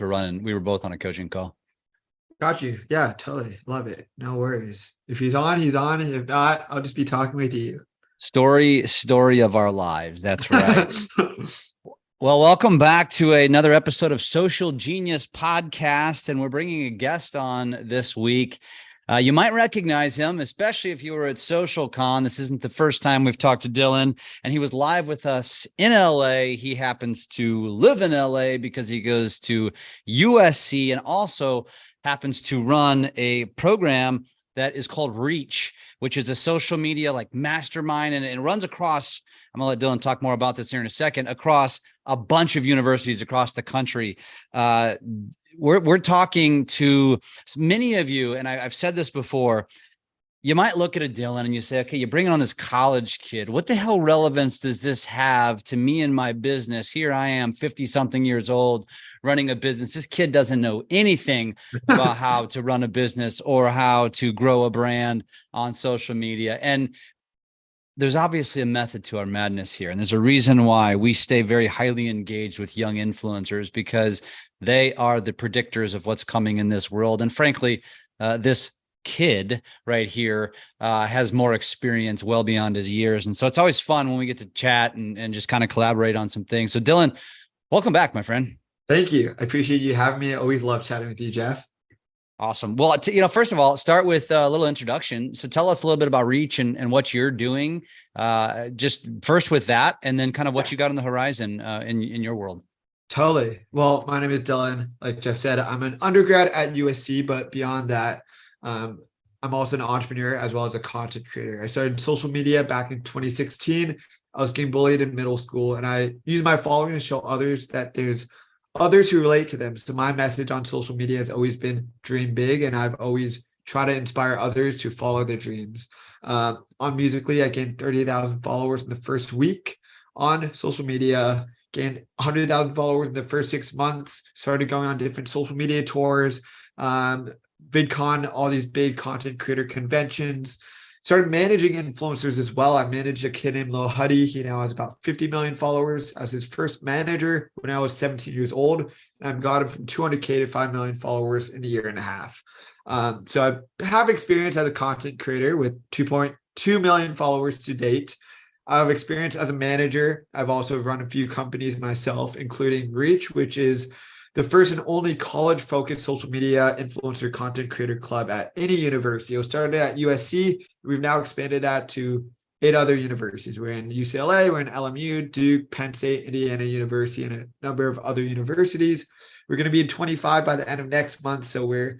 we were both on a coaching call. Got you. Yeah, totally. Love it. No worries. If he's on, he's on. If not, I'll just be talking with you. Story of our lives. That's right. Well, welcome back to another episode of Social Genius Podcast, and we're bringing a guest on this week. You might recognize him, especially if you were at SocialCon. This isn't the first time we've talked to Dylan, and he was live with us in LA. He happens to live in LA because he goes to USC and also happens to run a program that is called Reach, which is a social media like mastermind, and it runs across, I'm gonna let Dylan talk more about this here in a second, across a bunch of universities across the country. We're talking to many of you, and I've said this before. You might look at a Dylan and you say, okay, you're bringing on this college kid. What the hell relevance does this have to me and my business? Here I am, 50-something years old, running a business. This kid doesn't know anything about how to run a business or how to grow a brand on social media. And there's obviously a method to our madness here. And there's a reason why we stay very highly engaged with young influencers, because they are the predictors of what's coming in this world. And frankly, this kid right here has more experience well beyond his years. And so it's always fun when we get to chat and just kind of collaborate on some things. So Dylan, welcome back, my friend. Thank you. I appreciate you having me. I always love chatting with you, Jeff. Awesome. Well, first of all, start with a little introduction. So tell us a little bit about Reach and what you're doing. Just first with that, and then kind of what you got on the horizon in your world. Totally. Well, my name is Dylan. Like Jeff said, I'm an undergrad at USC, but beyond that, I'm also an entrepreneur as well as a content creator. I started social media back in 2016. I was getting bullied in middle school, and I use my following to show others that there's others who relate to them. So my message on social media has always been dream big, and I've always tried to inspire others to follow their dreams. On Musical.ly, I gained 30,000 followers in the first week. On social media, gained 100,000 followers in the first 6 months, started going on different social media tours, VidCon, all these big content creator conventions, started managing influencers as well. I managed a kid named Lil Huddy. He now has about 50 million followers. I was his first manager when I was 17 years old, and I've got him from 200K to 5 million followers in a year and a half. So I have experience as a content creator with 2.2 million followers to date. I have experience as a manager. I've also run a few companies myself, including Reach, which is the first and only college-focused social media influencer content creator club at any university. It was started at USC. We've now expanded that to 8 other universities. We're in UCLA, we're in LMU, Duke, Penn State, Indiana University, and a number of other universities. We're going to be in 25 by the end of next month. So we're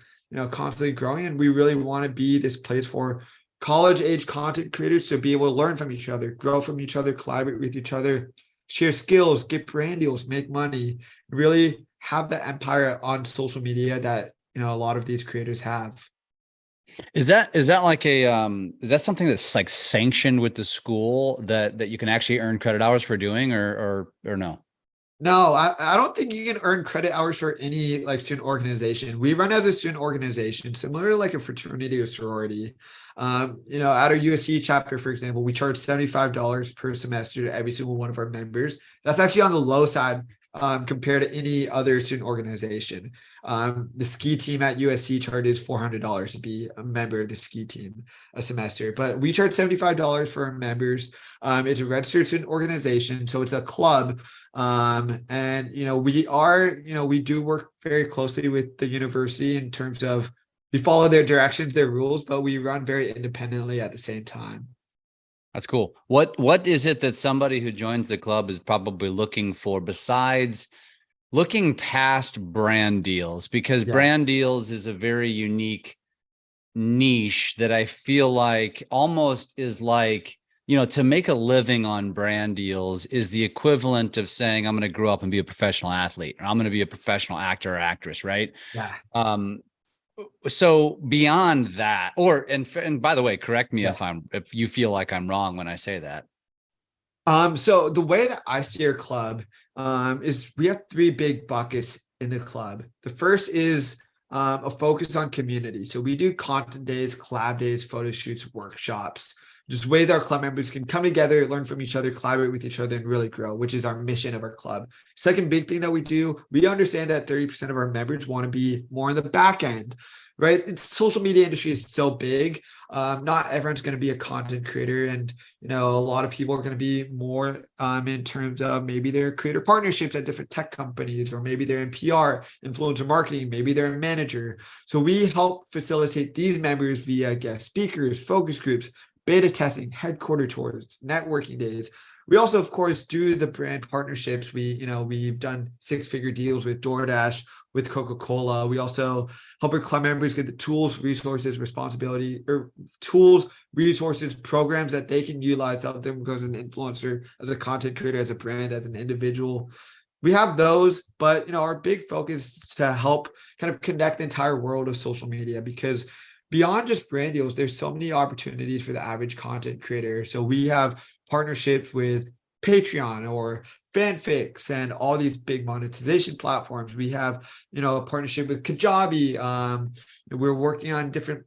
constantly growing, and we really want to be this place for college-age content creators to be able to learn from each other, grow from each other, collaborate with each other, share skills, get brand deals, make money, really have the empire on social media that a lot of these creators have. Is that like is that something that's like sanctioned with the school that you can actually earn credit hours for doing, or no? No, I don't think you can earn credit hours for any like student organization. We run as a student organization, similar to like a fraternity or sorority. At our USC chapter, for example, we charge $75 per semester to every single one of our members. That's actually on the low side compared to any other student organization. The ski team at USC charges $400 to be a member of the ski team a semester, but we charge $75 for our members. It's a registered student organization, so it's a club. And we do work very closely with the university in terms of we follow their directions, their rules, but we run very independently at the same time. That's cool. What is it that somebody who joins the club is probably looking for besides looking past brand deals? Because brand deals is a very unique niche that I feel like almost is like, to make a living on brand deals is the equivalent of saying, I'm going to grow up and be a professional athlete, or I'm going to be a professional actor or actress. Right. Yeah. So beyond that, and by the way, correct me if you feel like I'm wrong when I say that. So the way that I see our club is we have 3 big buckets in the club. The first is a focus on community. So we do content days, collab days, photo shoots, workshops. just ways our club members can come together, learn from each other, collaborate with each other, and really grow, which is our mission of our club. Second big thing that we do, we understand that 30% of our members want to be more in the back end, right? The social media industry is so big. Not everyone's going to be a content creator, and a lot of people are going to be more in terms of maybe they're creator partnerships at different tech companies, or maybe they're in PR, influencer marketing, maybe they're a manager. So we help facilitate these members via guest speakers, focus groups, beta testing, headquarter tours, networking days. We also, of course, do the brand partnerships. We've done 6-figure deals with DoorDash, with Coca-Cola. We also help our club members get the tools, resources, programs that they can utilize to help them go as an influencer, as a content creator, as a brand, as an individual. We have those, but our big focus is to help kind of connect the entire world of social media, because beyond just brand deals, there's so many opportunities for the average content creator. So we have partnerships with Patreon or Fanfics and all these big monetization platforms. We have, a partnership with Kajabi. We're working on different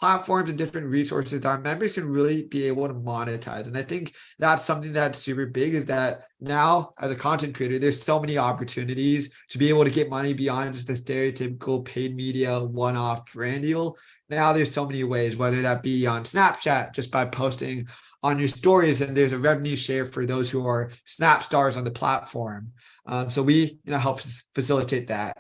platforms and different resources that our members can really be able to monetize. And I think that's something that's super big, is that now as a content creator, there's so many opportunities to be able to get money beyond just the stereotypical paid media one-off brand deal. Now there's so many ways, whether that be on Snapchat, just by posting on your stories, and there's a revenue share for those who are Snap stars on the platform. So we, help facilitate that.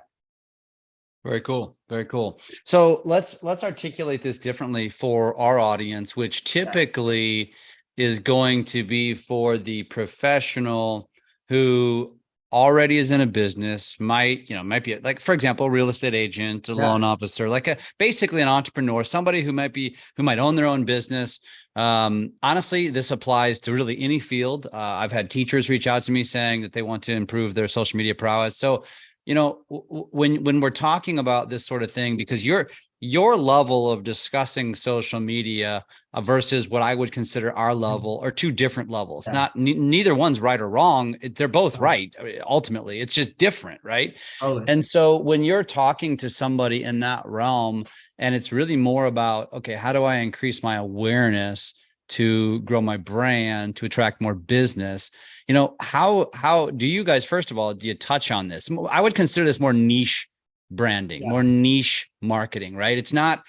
Very cool. Very cool. So let's articulate this differently for our audience, which typically is going to be for the professional who already is in a business, might be like, for example, a real estate agent, a loan officer, like basically an entrepreneur, somebody who might own their own business. Honestly, this applies to really any field. I've had teachers reach out to me saying that they want to improve their social media prowess. So, when we're talking about this sort of thing, because your level of discussing social media versus what I would consider our level are two different levels. Neither one's right or wrong. They're both right. Ultimately, it's just different, right? And so when you're talking to somebody in that realm, and it's really more about, okay, how do I increase my awareness to grow my brand, to attract more business? How do you guys, first of all, do you touch on this? I would consider this more niche branding, more niche marketing, right? It's not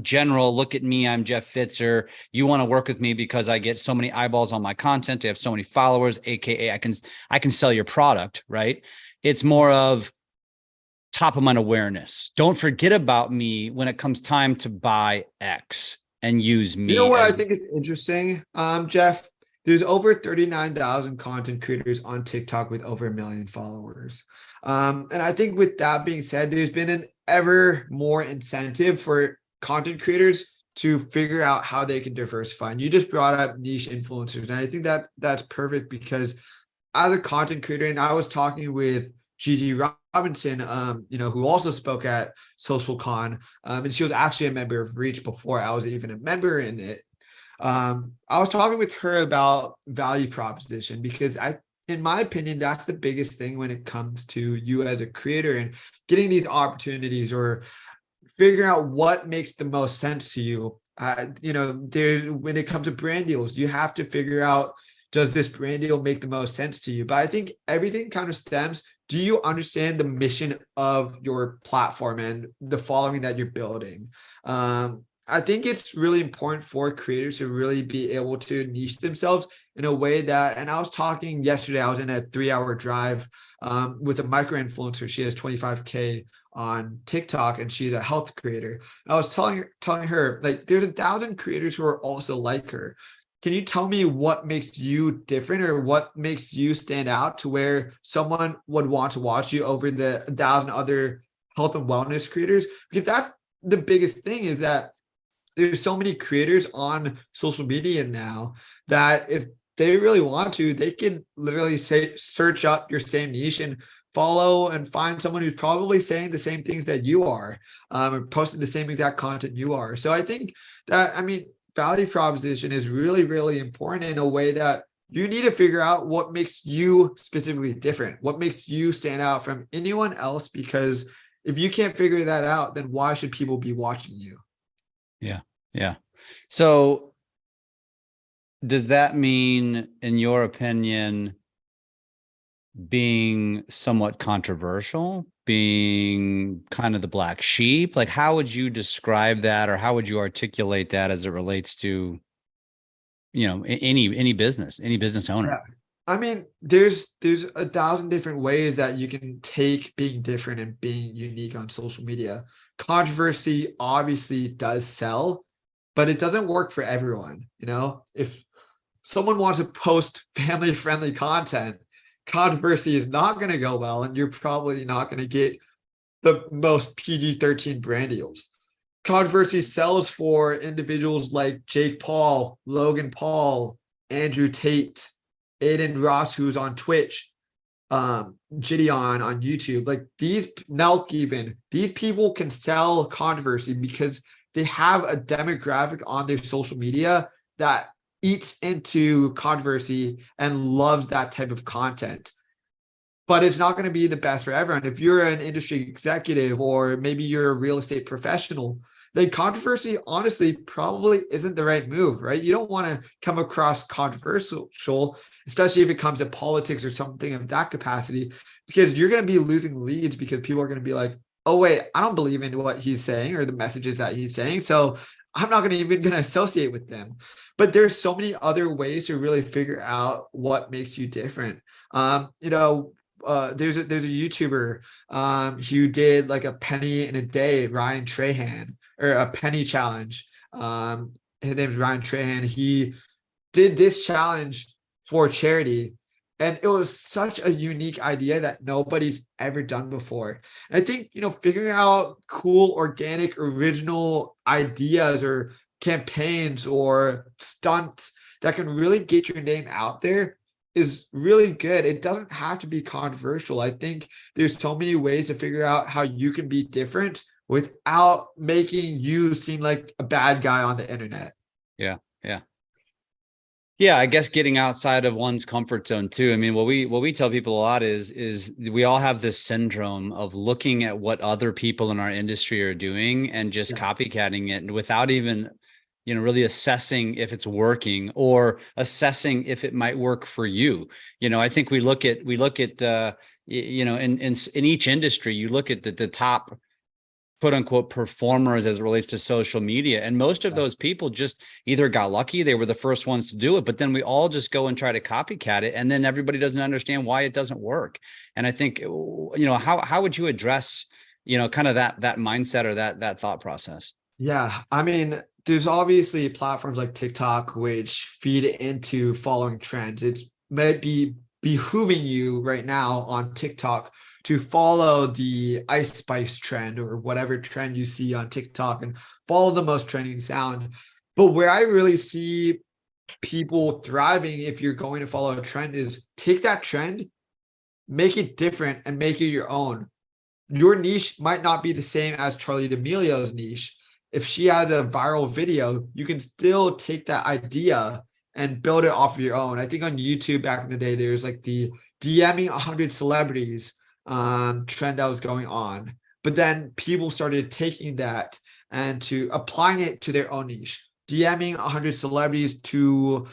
general. Look at me, I'm Jeff Pfitzer. You want to work with me because I get so many eyeballs on my content. I have so many followers, AKA I can sell your product, right? It's more of top of mind awareness. Don't forget about me when it comes time to buy X and use me. What I think is interesting, Jeff? There's over 39,000 content creators on TikTok with over 1 million followers. And I think with that being said, there's been an ever more incentive for content creators to figure out how they can diversify. And you just brought up niche influencers. And I think that's perfect, because as a content creator, and I was talking with Gigi Robinson, who also spoke at SocialCon, and she was actually a member of Reach before I was even a member in it. I was talking with her about value proposition, because in my opinion, that's the biggest thing when it comes to you as a creator and getting these opportunities, or figuring out what makes the most sense to you. When it comes to brand deals, you have to figure out, does this brand deal make the most sense to you? But I think everything kind of stems, do you understand the mission of your platform and the following that you're building? I think it's really important for creators to really be able to niche themselves in a way that, and I was talking yesterday, I was in a 3-hour drive with a micro influencer. She has 25K on TikTok, and she's a health creator. I was telling her, like, there's 1,000 creators who are also like her. Can you tell me what makes you different, or what makes you stand out to where someone would want to watch you over the 1,000 other health and wellness creators? Because that's the biggest thing, is that there's so many creators on social media now that if they really want to, they can literally search up your same niche and follow and find someone who's probably saying the same things that you are, or posting the same exact content you are. So I think that, value proposition is really, really important in a way that you need to figure out what makes you specifically different, what makes you stand out from anyone else, because if you can't figure that out, then why should people be watching you? Yeah. So does that mean, in your opinion, being somewhat controversial, being kind of the black sheep? Like, how would you describe that, or how would you articulate that as it relates to, any business owner? Yeah. I mean, there's 1,000 different ways that you can take being different and being unique on social media. Controversy obviously does sell, but it doesn't work for everyone. If someone wants to post family friendly content, controversy is not going to go well, and you're probably not going to get the most PG-13 brand deals. Controversy sells for individuals like Jake Paul, Logan Paul, Andrew Tate, Aiden Ross, who's on Twitch, Gideon on YouTube. Like these, Nelk even, these people can sell controversy because they have a demographic on their social media that eats into controversy and loves that type of content. But it's not going to be the best for everyone. If you're an industry executive, or maybe you're a real estate professional, then controversy honestly probably isn't the right move, right? You don't want to come across controversial, especially if it comes to politics or something of that capacity, because you're going to be losing leads, because people are going to be like, oh wait, I don't believe in what he's saying or the messages that he's saying, so I'm not going to associate with them. But there's so many other ways to really figure out what makes you different. There's a YouTuber who did like a penny in a day, Ryan Trahan, or a penny challenge. His name is Ryan Trahan. He did this challenge for charity, and it was such a unique idea that nobody's ever done before. And I think, figuring out cool, organic, original ideas or campaigns or stunts that can really get your name out there is really good. It doesn't have to be controversial. I think there's so many ways to figure out how you can be different without making you seem like a bad guy on the internet. Yeah, I guess getting outside of one's comfort zone too. I mean, what we tell people a lot is we all have this syndrome of looking at what other people in our industry are doing and just copycatting it without even, really assessing if it's working or assessing if it might work for you. I think we look at in each industry, you look at the top quote unquote performers as it relates to social media. And most of those people just either got lucky, they were the first ones to do it, but then we all just go and try to copycat it. And then everybody doesn't understand why it doesn't work. And I think, how would you address, kind of that mindset or that thought process? Yeah. I mean, there's obviously platforms like TikTok, which feed into following trends. It might be behooving you right now on TikTok to follow the Ice Spice trend or whatever trend you see on TikTok and follow the most trending sound. But where I really see people thriving, if you're going to follow a trend, is take that trend, make it different, and make it your own. Your niche might not be the same as Charli D'Amelio's niche. If she has a viral video, you can still take that idea and build it off of your own. I think on YouTube back in the day, there's like the DMing 100 celebrities trend that was going on. But then people started taking that and to applying it to their own niche, DMing 100 celebrities to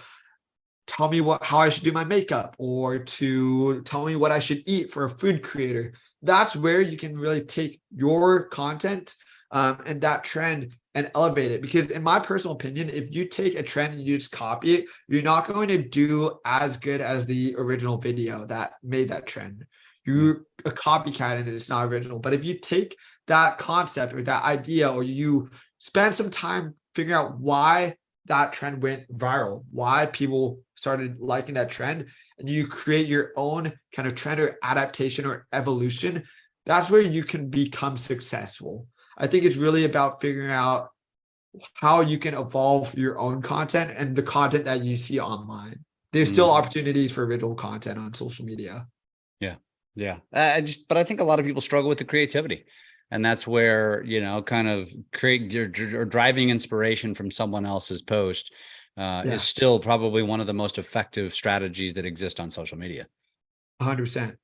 tell me how I should do my makeup, or to tell me what I should eat for a food creator. That's where you can really take your content and that trend and elevate it. Because in my personal opinion, if you take a trend and you just copy it, you're not going to do as good as the original video that made that trend. You're a copycat and it's not original. But if you take that concept or that idea, or you spend some time figuring out why that trend went viral, why people started liking that trend, and you create your own kind of trend or adaptation or evolution, that's where you can become successful. I think it's really about figuring out how you can evolve your own content and the content that you see online. There's still opportunities for original content on social media. Yeah. But I think a lot of people struggle with the creativity, and that's where, kind of create or driving inspiration from someone else's post is still probably one of the most effective strategies that exist on social media. 100%.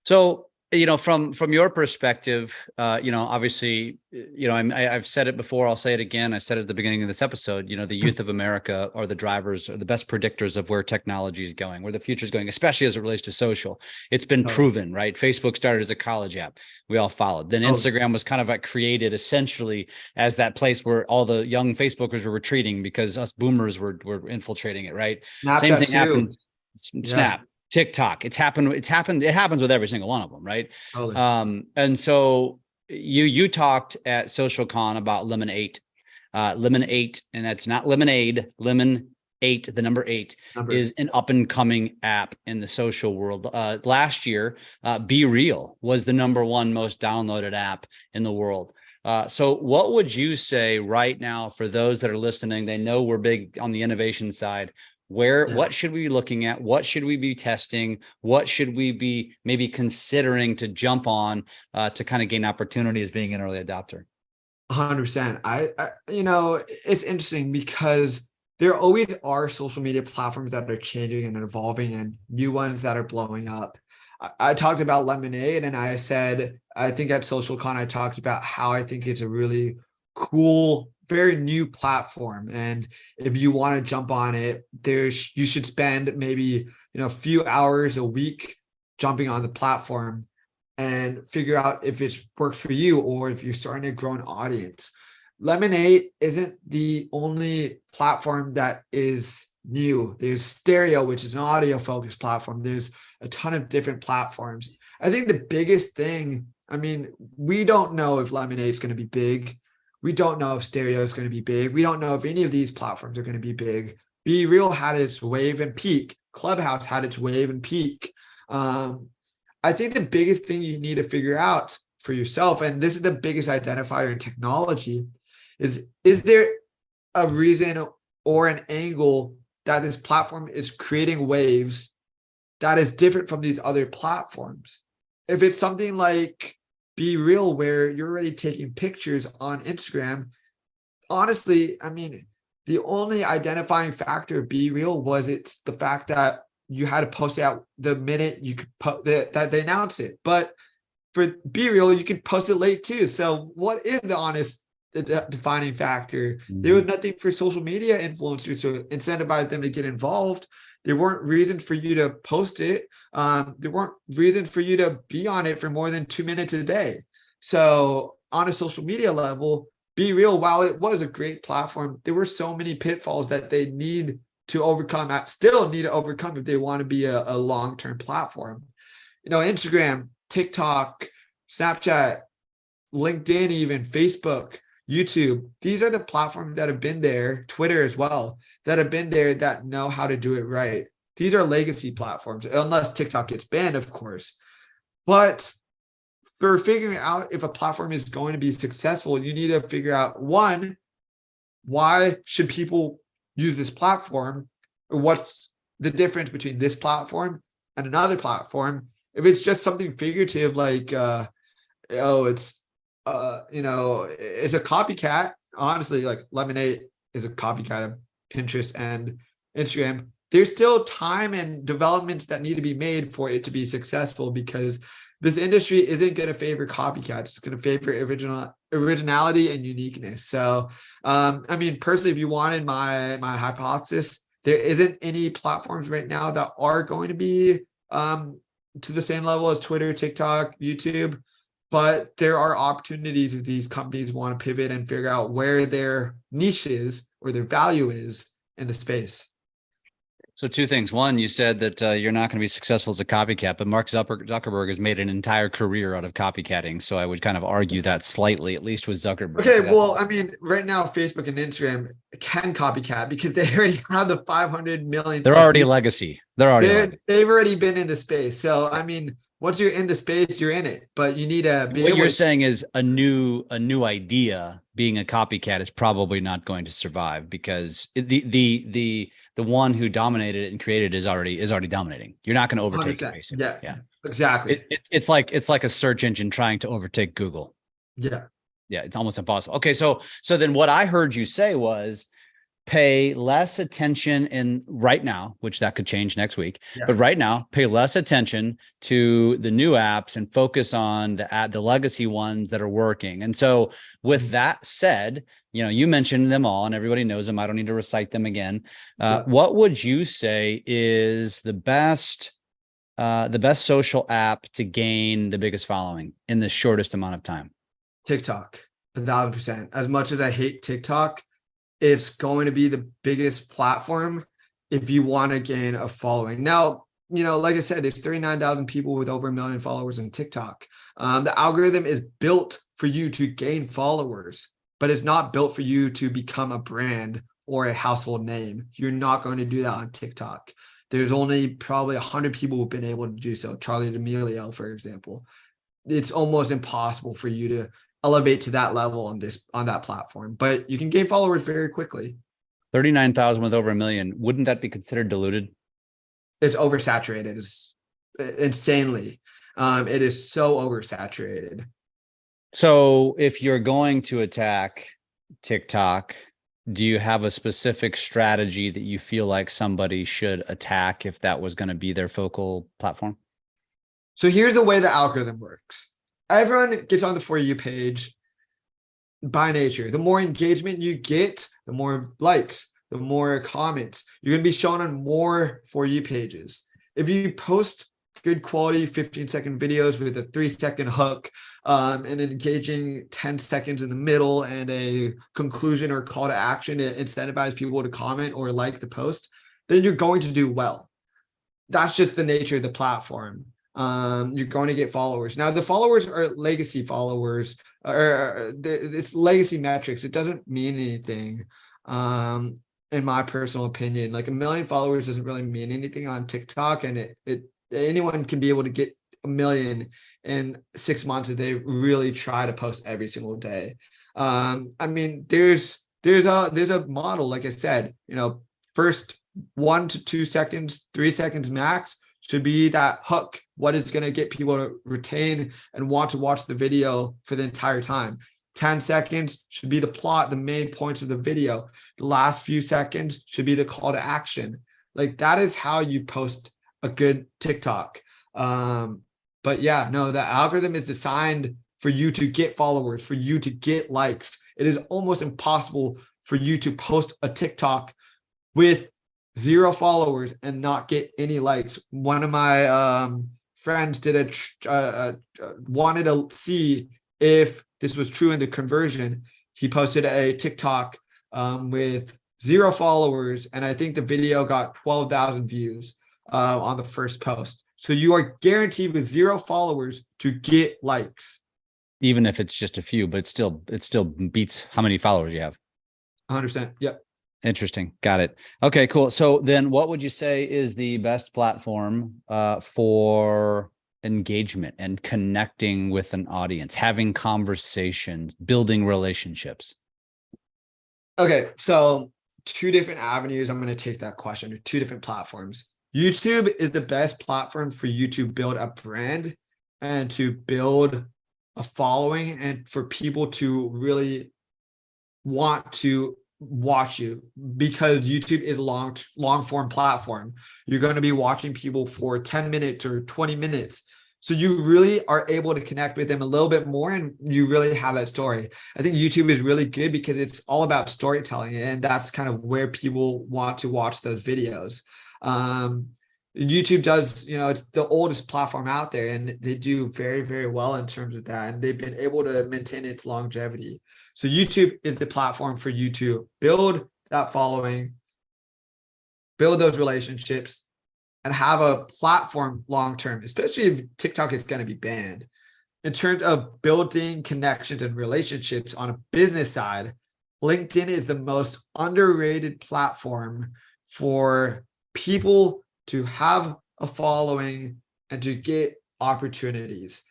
So From your perspective, obviously, I've said it before, I'll say it again. I said it at the beginning of this episode, the youth of America are the drivers, are the best predictors of where technology is going, where the future is going, especially as it relates to social. It's been proven, right? Facebook started as a college app. We all followed. Then Instagram was kind of like created essentially as that place where all the young Facebookers were retreating because us boomers were infiltrating it, right? Snapchat Same thing too. happened. Snap. TikTok. It happens with every single one of them. Right. Totally. And so you talked at SocialCon about Lemon8, and that's not lemonade, Lemon8, the number 8 is an up and coming app in the social world. Last year, Be Real was the number 1 most downloaded app in the world. So what would you say right now for those that are listening? They know we're big on the innovation side. What should we be looking at? What should we be testing? What should we be maybe considering to jump on to kind of gain opportunity as being an early adopter? 100%. I it's interesting because there always are social media platforms that are changing and evolving and new ones that are blowing up. I talked about Lemonade, and I said, I think at SocialCon, I talked about how I think it's a really cool, very new platform. And if you want to jump on it, you should spend maybe, a few hours a week jumping on the platform and figure out if it works for you or if you're starting to grow an audience. Lemonade isn't the only platform that is new. There's Stereo, which is an audio focused platform. There's a ton of different platforms. I think the biggest thing, we don't know if Lemonade is going to be big. We don't know if Stereo is going to be big. We don't know if any of these platforms are going to be big. Be Real had its wave and peak. Clubhouse had its wave and peak. I think the biggest thing you need to figure out for yourself, and this is the biggest identifier in technology, is there a reason or an angle that this platform is creating waves that is different from these other platforms? If it's something like Be Real, where you're already taking pictures on Instagram, honestly, the only identifying factor of Be Real was it's the fact that you had to post it out the minute you could that they announced it. But for Be Real, you could post it late too. So what is the defining factor? Mm-hmm. There was nothing for social media influencers to incentivize them to get involved. There weren't reasons for you to post it. There weren't reasons for you to be on it for more than 2 minutes a day. So on a social media level, Be Real, while it was a great platform, there were so many pitfalls that they still need to overcome if they want to be a long-term platform. Instagram, TikTok, Snapchat, LinkedIn, even Facebook, YouTube, these are the platforms that have been there, Twitter as well, that have been there that know how to do it right. These are legacy platforms, unless TikTok gets banned, of course. But for figuring out if a platform is going to be successful, you need to figure out, one, why should people use this platform? Or what's the difference between this platform and another platform? If it's just something figurative like, it's a copycat. Honestly, like Lemonade is a copycat of Pinterest and Instagram. There's still time and developments that need to be made for it to be successful, because this industry isn't going to favor copycats. It's going to favor originality and uniqueness. So, personally, if you wanted my hypothesis, there isn't any platforms right now that are going to be to the same level as Twitter, TikTok, YouTube. But there are opportunities if these companies want to pivot and figure out where their niche is or their value is in the space. So 2 things. One, you said that you're not going to be successful as a copycat, but Mark Zuckerberg has made an entire career out of copycatting. So I would kind of argue that slightly, at least with Zuckerberg. Okay, well, right now, Facebook and Instagram can copycat because they already have the 500 million. They're already legacy. They've already been in the space. So, once you're in the space, you're in it. But you need to be. What you're saying is a new idea being a copycat is probably not going to survive, because the one who dominated it and created it is already dominating. You're not going to overtake it, basically. Yeah, exactly. It's like a search engine trying to overtake Google. Yeah, it's almost impossible. Okay, so then what I heard you say was pay less attention in right now, which that could change next week, Yeah. but right now pay less attention to the new apps and focus on the legacy ones that are working. And so with that said, you mentioned them all and everybody knows them. I don't need to recite them again. What would you say is the best social app to gain the biggest following in the shortest amount of time? TikTok, 1,000%. As much as I hate TikTok, it's going to be the biggest platform if you want to gain a following. Now, like I said, there's 39,000 people with over 1 million followers on TikTok. The algorithm is built for you to gain followers, but it's not built for you to become a brand or a household name. You're not going to do that on TikTok. There's only probably 100 people who've been able to do so. Charlie D'Amelio, for example. It's almost impossible for you to elevate to that level on that platform, but you can gain followers very quickly. 39,000 with over 1 million. Wouldn't that be considered diluted? It's oversaturated. It's insanely. It is so oversaturated. So if you're going to attack TikTok, do you have a specific strategy that you feel like somebody should attack if that was going to be their focal platform? So here's the way the algorithm works. Everyone gets on the For You page by nature. The more engagement you get, the more likes, the more comments. You're going to be shown on more For You pages. If you post good quality 15-second videos with a 3-second hook, and an engaging 10 seconds in the middle and a conclusion or call to action to incentivize people to comment or like the post, then you're going to do well. That's just the nature of the platform. You're going to get followers. Now, the followers are legacy followers, or it's legacy metrics. It doesn't mean anything. In my personal opinion, like 1 million followers doesn't really mean anything on TikTok, and anyone can be able to get 1 million in 6 months if they really try to post every single day. I mean, there's a model, like I said, first 1 to 2 seconds, 3 seconds max should be that hook. What is going to get people to retain and want to watch the video for the entire time? 10 seconds should be the plot, the main points of the video. The last few seconds should be the call to action. Like, that is how you post a good TikTok. But yeah, no, the algorithm is designed for you to get followers, for you to get likes. It is almost impossible for you to post a TikTok with 0 followers and not get any likes. One of my friends did wanted to see if this was true in the conversion. He posted a TikTok with 0 followers, and I think the video got 12,000 views on the first post. So you are guaranteed with 0 followers to get likes, even if it's just a few. But it still beats how many followers you have. 100%. Yep. Interesting. Got it. Okay, cool. So then what would you say is the best platform for engagement and connecting with an audience, having conversations, building relationships? Okay, so 2 different avenues. I'm going to take that question to 2 different platforms. YouTube is the best platform for you to build a brand and to build a following, and for people to really want to watch you, because YouTube is long form platform. You're going to be watching people for 10 minutes or 20 minutes. So you really are able to connect with them a little bit more, and you really have that story. I think YouTube is really good because it's all about storytelling, and that's kind of where people want to watch those videos. YouTube does, it's the oldest platform out there, and they do very, very well in terms of that. And they've been able to maintain its longevity. So YouTube is the platform for you to build that following, build those relationships, and have a platform long-term, especially if TikTok is going to be banned. In terms of building connections and relationships on a business side, LinkedIn is the most underrated platform for people to have a following and to get opportunities.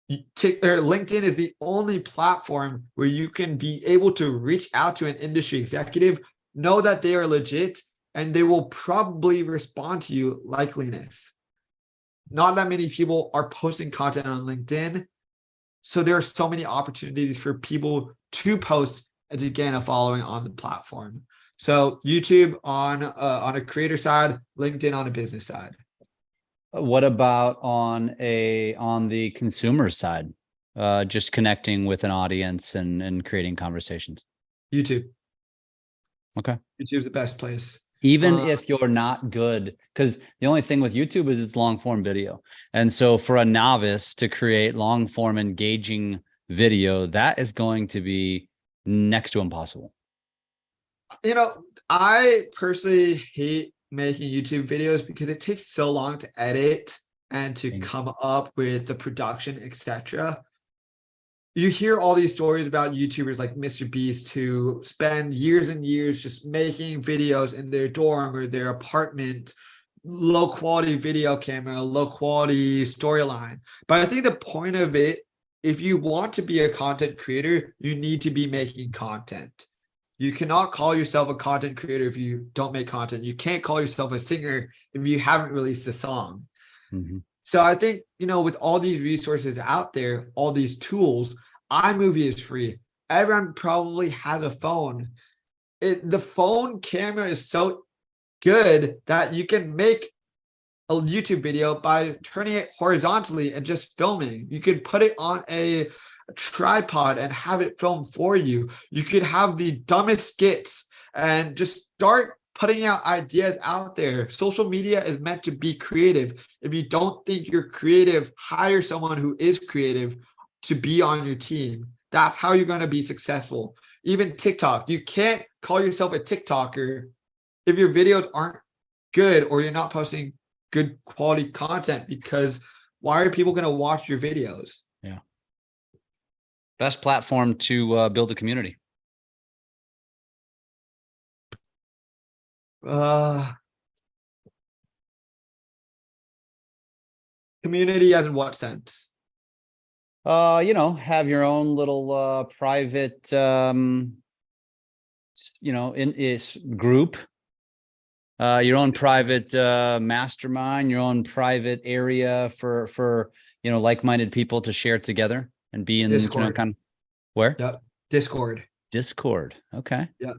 LinkedIn is the only platform where you can be able to reach out to an industry executive, know that they are legit, and they will probably respond to you likeliness. Not that many people are posting content on LinkedIn, so there are so many opportunities for people to post and to gain a following on the platform. So YouTube on a creator side, LinkedIn on a business side. What about on the consumer side? Just connecting with an audience and creating conversations. YouTube. Okay. YouTube's the best place. Even if you're not good, because the only thing with YouTube is it's long form video. And so for a novice to create long form engaging video, that is going to be next to impossible. You know, I personally hate making YouTube videos because it takes so long to edit and to come up with the production, etc. You hear all these stories about YouTubers like Mr. Beast who spend years and years just making videos in their dorm or their apartment, low quality video camera, low quality storyline. But I think the point of it, if you want to be a content creator, you need to be making content. You cannot call yourself a content creator if you don't make content. You can't call yourself a singer if you haven't released a song. Mm-hmm. So I think, you know, with all these resources out there, all these tools, iMovie is free. Everyone probably has a phone. The phone camera is so good that you can make a YouTube video by turning it horizontally and just filming. You could put it on a tripod and have it film for you. You could have the dumbest skits and just start putting out ideas out there. Social media is meant to be creative. If you don't think you're creative, hire someone who is creative to be on your team. That's how you're going to be successful. Even TikTok, you can't call yourself a TikToker if your videos aren't good or you're not posting good quality content, because why are people going to watch your videos? Yeah. Best platform to build a community. Community as in what sense? You know, have your own little private you know, in is group, your own private mastermind, your own private area for you know, like-minded people to share together and be in, Discord. you know, kind of where? Yep. Discord. Okay. Yeah.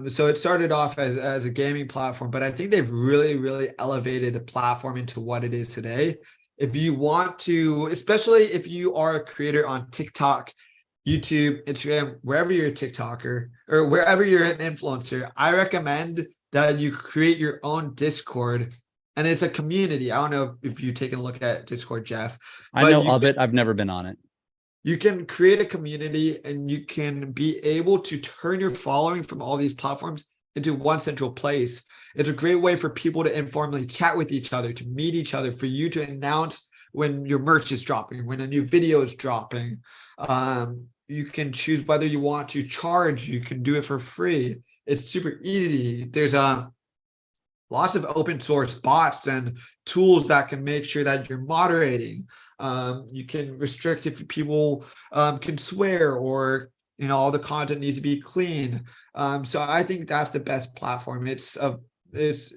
So it started off as a gaming platform, but I think they've really elevated the platform into what it is today. If you want to, especially if you are a creator on TikTok, YouTube, Instagram, wherever you're a TikToker or wherever you're an influencer, I recommend that you create your own Discord. And it's a community. I don't know if you've taken a look at Discord, Jeff. I know of it. I've never been on it. You can create a community and you can be able to turn your following from all these platforms into one central place. It's a great way for people to informally chat with each other, to meet each other, for you to announce when your merch is dropping, when a new video is dropping. You can choose whether you want to charge. You can do it for free. It's super easy. There's lots of open source bots and tools that can make sure that you're moderating. You can restrict if people can swear, or, you know, all the content needs to be clean. So I think that's the best platform. It's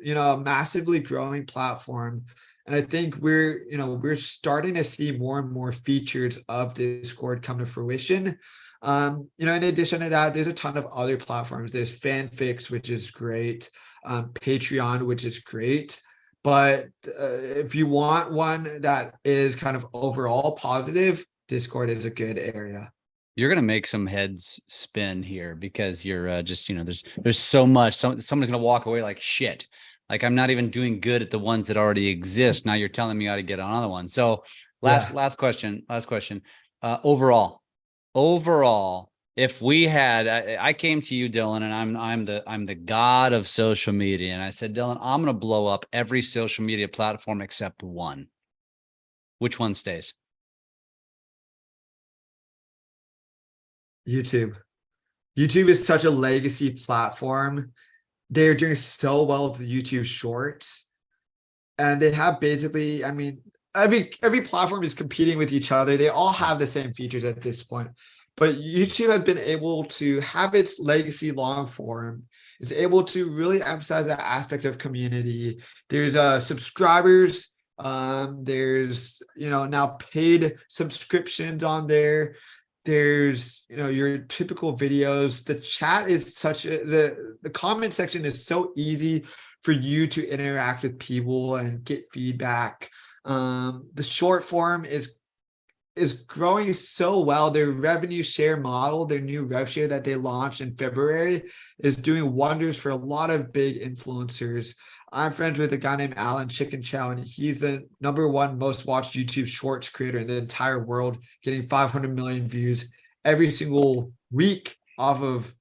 you know, a massively growing platform. And I think we're starting to see more and more features of Discord come to fruition. You know, in addition to that, there's a ton of other platforms. There's Fanfics, which is great. Patreon, which is great. But if you want one that is kind of overall positive, Discord is a good area. You're going to make some heads spin here because you're just, you know, there's so much. Someone's going to walk away like, shit, like I'm not even doing good at the ones that already exist. Now you're telling me how to get on other ones. So last question. Overall, if we had, I came to you, Dylan, and I'm the god of social media, and I said, Dylan, I'm going to blow up every social media platform except one. Which one stays? YouTube. YouTube is such a legacy platform. They're doing so well with YouTube Shorts, and they have basically, I mean, every platform is competing with each other. They all have the same features at this point. But YouTube has been able to have its legacy long form, is able to really emphasize that aspect of community. There's subscribers. There's, you know, now paid subscriptions on there. there's, your typical videos. The chat is the comment section is so easy for you to interact with people and get feedback. The short form is growing so well. Their revenue share model, their new rev share that they launched in February, is doing wonders for a lot of big influencers. I'm friends with a guy named Alan Chicken Chow, and he's the #1 most watched YouTube Shorts creator in the entire world, getting 500 million views every single week off of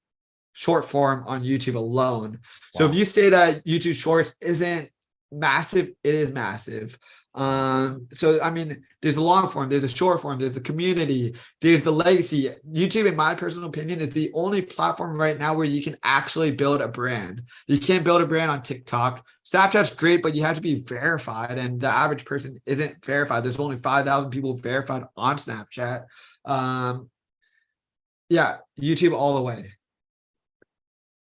short form on YouTube alone. So if you say that YouTube Shorts isn't massive, it is massive. So I mean, there's a long form, there's a short form, there's the community, there's the legacy. YouTube, in my personal opinion, is the only platform right now where you can actually build a brand. You can't build a brand on TikTok. Snapchat's great, but you have to be verified, and the average person isn't verified. There's only 5,000 people verified on Snapchat. Yeah, YouTube all the way.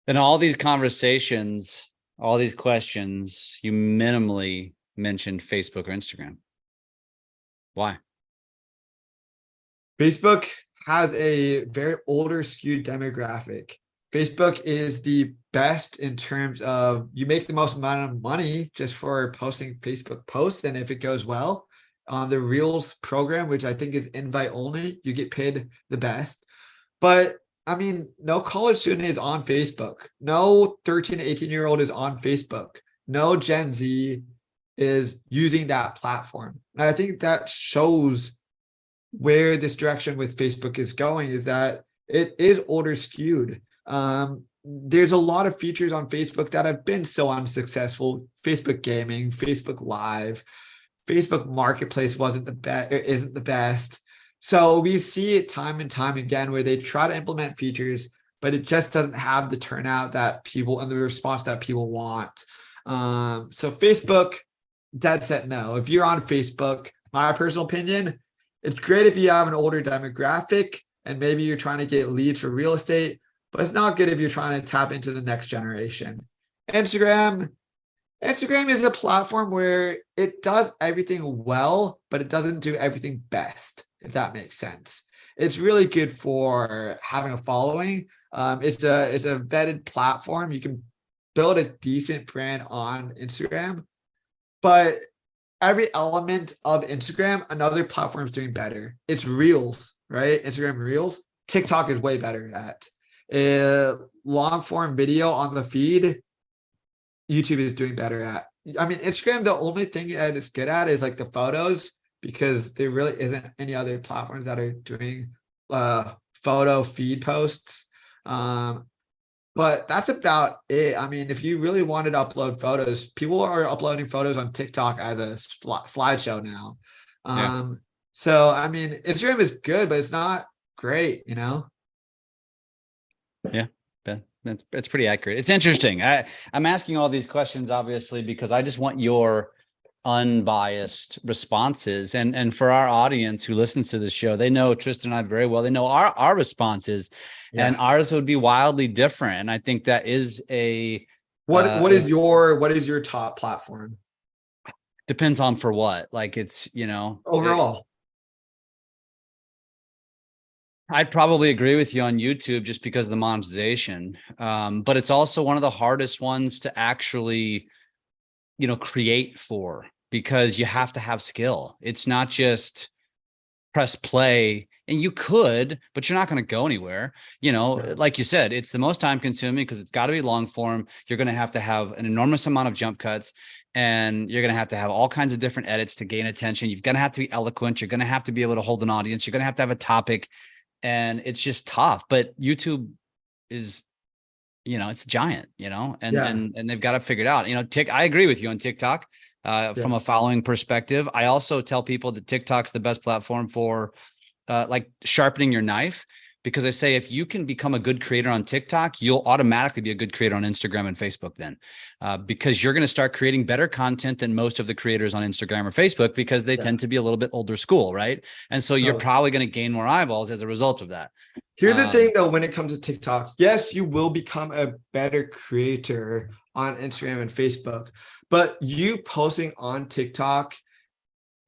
In all these conversations, all these questions, you minimally mentioned Facebook or Instagram. Why? Facebook has a very older skewed demographic. Facebook is the best in terms of you make the most amount of money just for posting Facebook posts. And if it goes well on the Reels program, which I think is invite only, you get paid the best. But I mean, no college student is on Facebook. No 13 to 18-year-old is on Facebook. No Gen Z is using that platform. And I think that shows where this direction with Facebook is going, is that it is older skewed. There's a lot of features on Facebook that have been so unsuccessful. Facebook gaming, Facebook Live, Facebook Marketplace isn't the best. So we see it time and time again where they try to implement features, but it just doesn't have the turnout that people and the response that people want. So Facebook, dead set no. If you're on Facebook, my personal opinion, it's great if you have an older demographic and maybe you're trying to get leads for real estate, but it's not good if you're trying to tap into the next generation. Instagram is a platform where it does everything well, but it doesn't do everything best, if that makes sense. It's really good for having a following. It's a vetted platform. You can build a decent brand on Instagram, but every element of Instagram, another platform is doing better. It's Reels, right? Instagram Reels. TikTok is way better at long form video on the feed. YouTube is doing better at. I mean, Instagram, the only thing that it's good at is like the photos, because there really isn't any other platforms that are doing photo feed posts. But that's about it. I mean, if you really wanted to upload photos, people are uploading photos on TikTok as a slideshow now. So, I mean, Instagram is good, but it's not great, Yeah, it's pretty accurate. It's interesting. I'm asking all these questions, obviously, because I just want your unbiased responses. And for our audience who listens to the show, they know Tristan and I very well. They know our responses, and ours would be wildly different. And I think that is what is your top platform? Depends on for what. Like it's, overall. I'd probably agree with you on YouTube just because of the monetization. But it's also one of the hardest ones to actually, create for, because you have to have skill. It's not just press play, and you could, but you're not going to go anywhere. Like you said, it's the most time consuming because it's got to be long form. You're going to have an enormous amount of jump cuts, and you're going to have all kinds of different edits to gain attention. You're going to have to be eloquent. You're going to have to be able to hold an audience. You're going to have a topic, and it's just tough. But YouTube is, it's giant, and they've got it figured out. I agree with you on TikTok. From a following perspective, I also tell people that TikTok's the best platform for like sharpening your knife, because I say if you can become a good creator on TikTok, you'll automatically be a good creator on Instagram and Facebook then, because you're going to start creating better content than most of the creators on Instagram or Facebook, because they tend to be a little bit older school, right? And so you're probably going to gain more eyeballs as a result of that. Here's the thing, though, when it comes to TikTok, yes, you will become a better creator on Instagram and Facebook, but you posting on TikTok,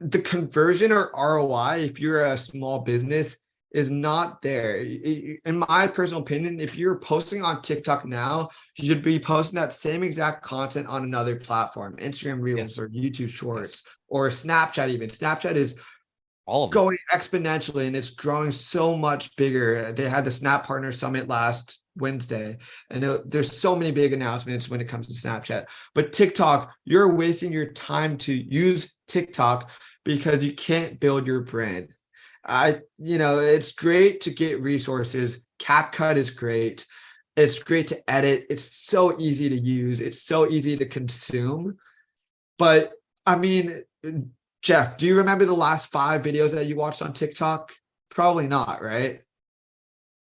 the conversion or ROI, if you're a small business, is not there. In my personal opinion, if you're posting on TikTok now, you should be posting that same exact content on another platform, Instagram Reels or YouTube Shorts or Snapchat even. Snapchat is all of them going exponentially and it's growing so much bigger. They had the Snap Partner Summit last Wednesday, and there's so many big announcements when it comes to Snapchat. But TikTok, you're wasting your time to use TikTok because you can't build your brand. It's great to get resources. CapCut is great. It's great to edit. It's so easy to use. It's so easy to consume. But I mean, Jeff, do you remember the last 5 videos that you watched on TikTok? Probably not, right?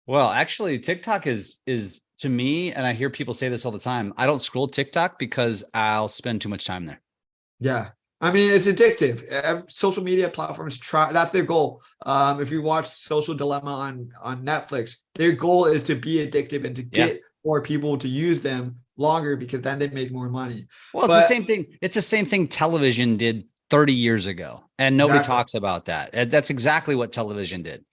Well, actually, TikTok is to me, and I hear people say this all the time, I don't scroll TikTok because I'll spend too much time there. Yeah. I mean, it's addictive. Social media platforms that's their goal. If you watch Social Dilemma on Netflix, their goal is to be addictive and to get more people to use them longer because then they make more money. Well, it's the same thing. It's the same thing television did 30 years ago, and nobody talks about that. That's exactly what television did.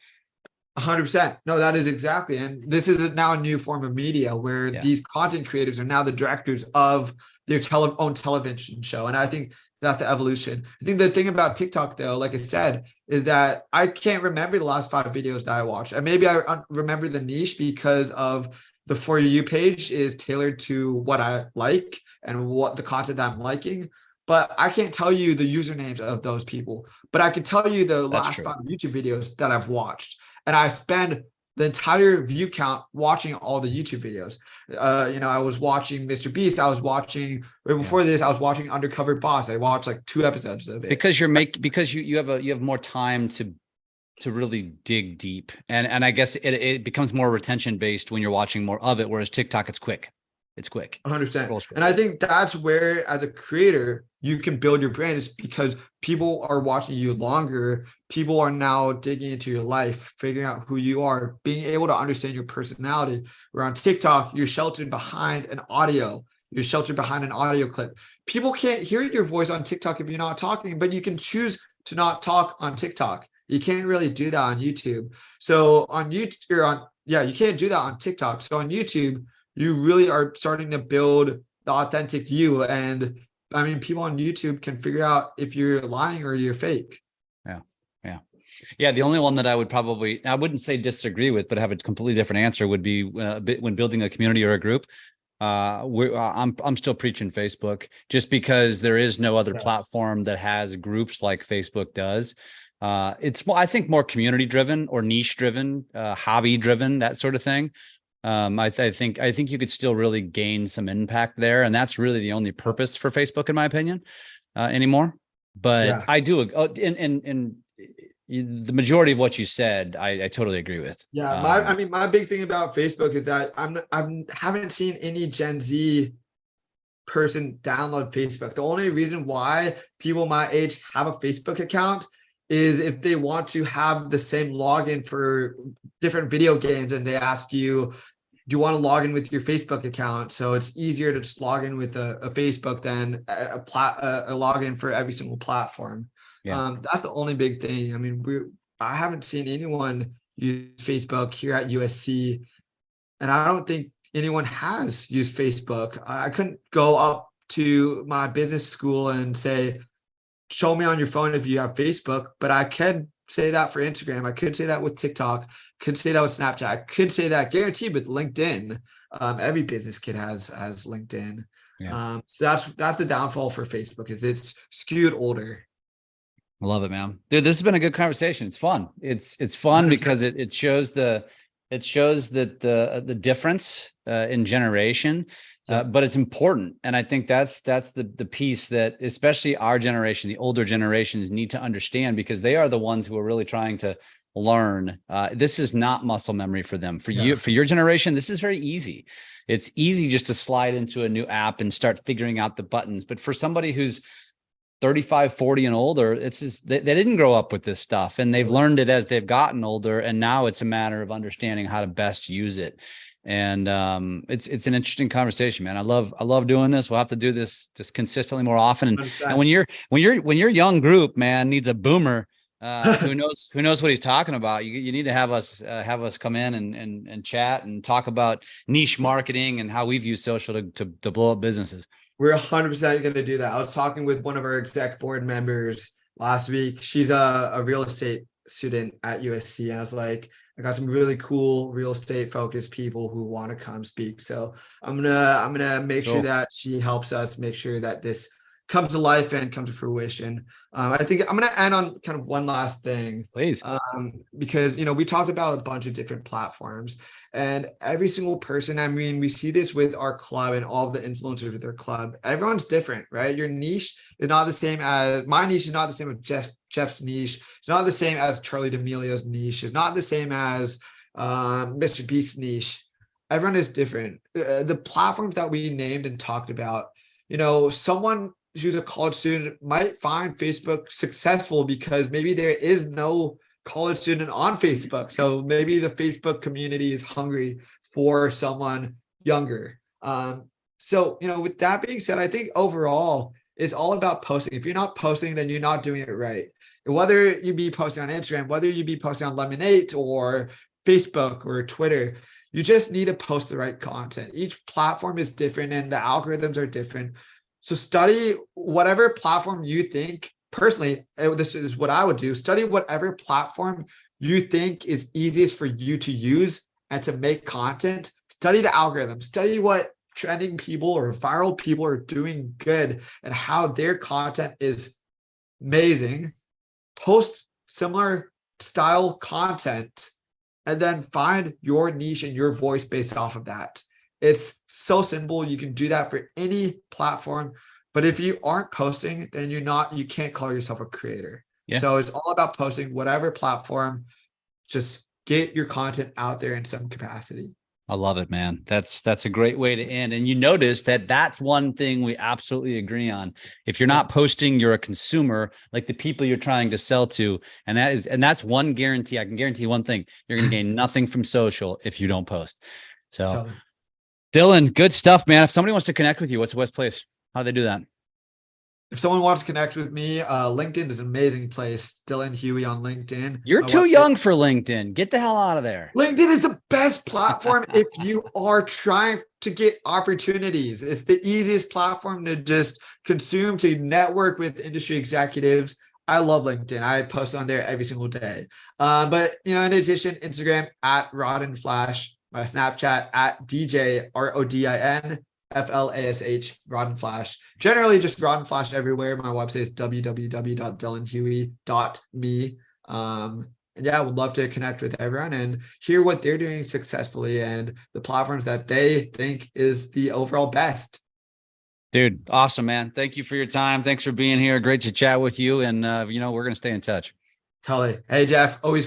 100%. No, that is exactly. And this is now a new form of media where these content creators are now the directors of their own television show. And I think that's the evolution. I think the thing about TikTok, though, like I said, is that I can't remember the last 5 videos that I watched. And maybe I remember the niche because of the For You page is tailored to what I like and what the content that I'm liking. But I can't tell you the usernames of those people. But I can tell you the last 5 YouTube videos that I've watched. And I spend the entire view count watching all the YouTube videos. I was watching Mr. Beast. I was watching before this. I was watching Undercover Boss. I watched like 2 episodes of it because you have more time to really dig deep, and I guess it becomes more retention based when you're watching more of it. Whereas TikTok, it's quick. It's quick. 100%. And I think that's where, as a creator, you can build your brand, is because people are watching you longer. People are now digging into your life, figuring out who you are, being able to understand your personality. Where on TikTok, you're sheltered behind an audio. You're sheltered behind an audio clip. People can't hear your voice on TikTok if you're not talking, but you can choose to not talk on TikTok. You can't really do that on YouTube. So on YouTube, you can't do that on TikTok. So on YouTube, you really are starting to build the authentic you. And I mean, people on YouTube can figure out if you're lying or you're fake. Yeah. The only one that I wouldn't say disagree with, but have a completely different answer would be when building a community or a group. I'm still preaching Facebook, just because there is no other platform that has groups like Facebook does. It's I think more community driven or niche driven, hobby driven, that sort of thing. I think you could still really gain some impact there, and that's really the only purpose for Facebook, in my opinion, anymore. But I do, and the majority of what you said, I totally agree with. Yeah, my big thing about Facebook is that I haven't seen any Gen Z person download Facebook. The only reason why people my age have a Facebook account is if they want to have the same login for different video games, and they ask you, do you want to log in with your Facebook account? So it's easier to just log in with a Facebook than a login for every single platform. That's the only big thing. I mean, I haven't seen anyone use Facebook here at USC, and I don't think anyone has used Facebook. I couldn't go up to my business school and say, show me on your phone if you have Facebook, but I can say that for Instagram. I could say that with TikTok, could say that with Snapchat. I could say that guaranteed with LinkedIn. Every business kid has LinkedIn. So that's the downfall for Facebook, is it's skewed older. I love it, man. Dude, this has been a good conversation. It's fun. It's fun because it shows that the difference in generation. But it's important. And I think that's the piece that especially our generation, the older generations, need to understand, because they are the ones who are really trying to learn. This is not muscle memory for them. For your generation, this is very easy. It's easy just to slide into a new app and start figuring out the buttons. But for somebody who's 35, 40 and older, they didn't grow up with this stuff, and they've learned it as they've gotten older. And now it's a matter of understanding how to best use it. And it's an interesting conversation, man. I love doing this. We'll have to do this consistently more often. And when your young group, man, needs a boomer, Who knows what he's talking about. You need to have us come in and chat and talk about niche marketing and how we've used social to blow up businesses. We're 100% going to do that. I was talking with one of our exec board members last week. She's a real estate student at USC. And I was like, I got some really cool real estate focused people who want to come speak. So I'm gonna make sure that she helps us make sure that this comes to life and comes to fruition. I think I'm going to end on kind of one last thing, please, because, we talked about a bunch of different platforms, and every single person, I mean, we see this with our club and all of the influencers with their club. Everyone's different, right? Your niche is not the same as my niche is not the same as Jeff's niche. It's not the same as Charlie D'Amelio's niche. It's not the same as Mr. Beast's niche. Everyone is different. The platforms that we named and talked about, someone who's a college student might find Facebook successful because maybe there is no college student on Facebook. So maybe the Facebook community is hungry for someone younger. So, with that being said, I think overall it's all about posting. If you're not posting, then you're not doing it right. Whether you be posting on Instagram, whether you be posting on Lemonade or Facebook or Twitter, you just need to post the right content. Each platform is different and the algorithms are different. So study whatever platform you think, personally, this is what I would do, study whatever platform you think is easiest for you to use and to make content. Study the algorithm, study what trending people or viral people are doing good and how their content is amazing. Post similar style content and then find your niche and your voice based off of that. It's so simple. You can do that for any platform. But if you aren't posting, then you can't call yourself a creator. Yeah. So it's all about posting whatever platform. Just get your content out there in some capacity. I love it, man. That's a great way to end. And you notice that that's one thing we absolutely agree on. If you're not posting, you're a consumer, like the people you're trying to sell to. And that's one guarantee. I can guarantee one thing. You're going to gain nothing from social if you don't post. So Dylan, good stuff, man. If somebody wants to connect with you, what's the best place? How do they do that? If someone wants to connect with me, LinkedIn is an amazing place. Dylan Huey on LinkedIn. You're too young for LinkedIn. Get the hell out of there. LinkedIn is the best platform if you are trying to get opportunities. It's the easiest platform to just consume, to network with industry executives. I love LinkedIn. I post on there every single day. But in addition, Instagram at Rodinflash, my Snapchat at DJ RODINFLASH, Rodinflash. Generally just Rodinflash everywhere. My website is www.dylanhuey.me. And I would love to connect with everyone and hear what they're doing successfully and the platforms that they think is the overall best. Dude, awesome, man. Thank you for your time. Thanks for being here. Great to chat with you. And, we're going to stay in touch. Totally. Hey, Jeff, always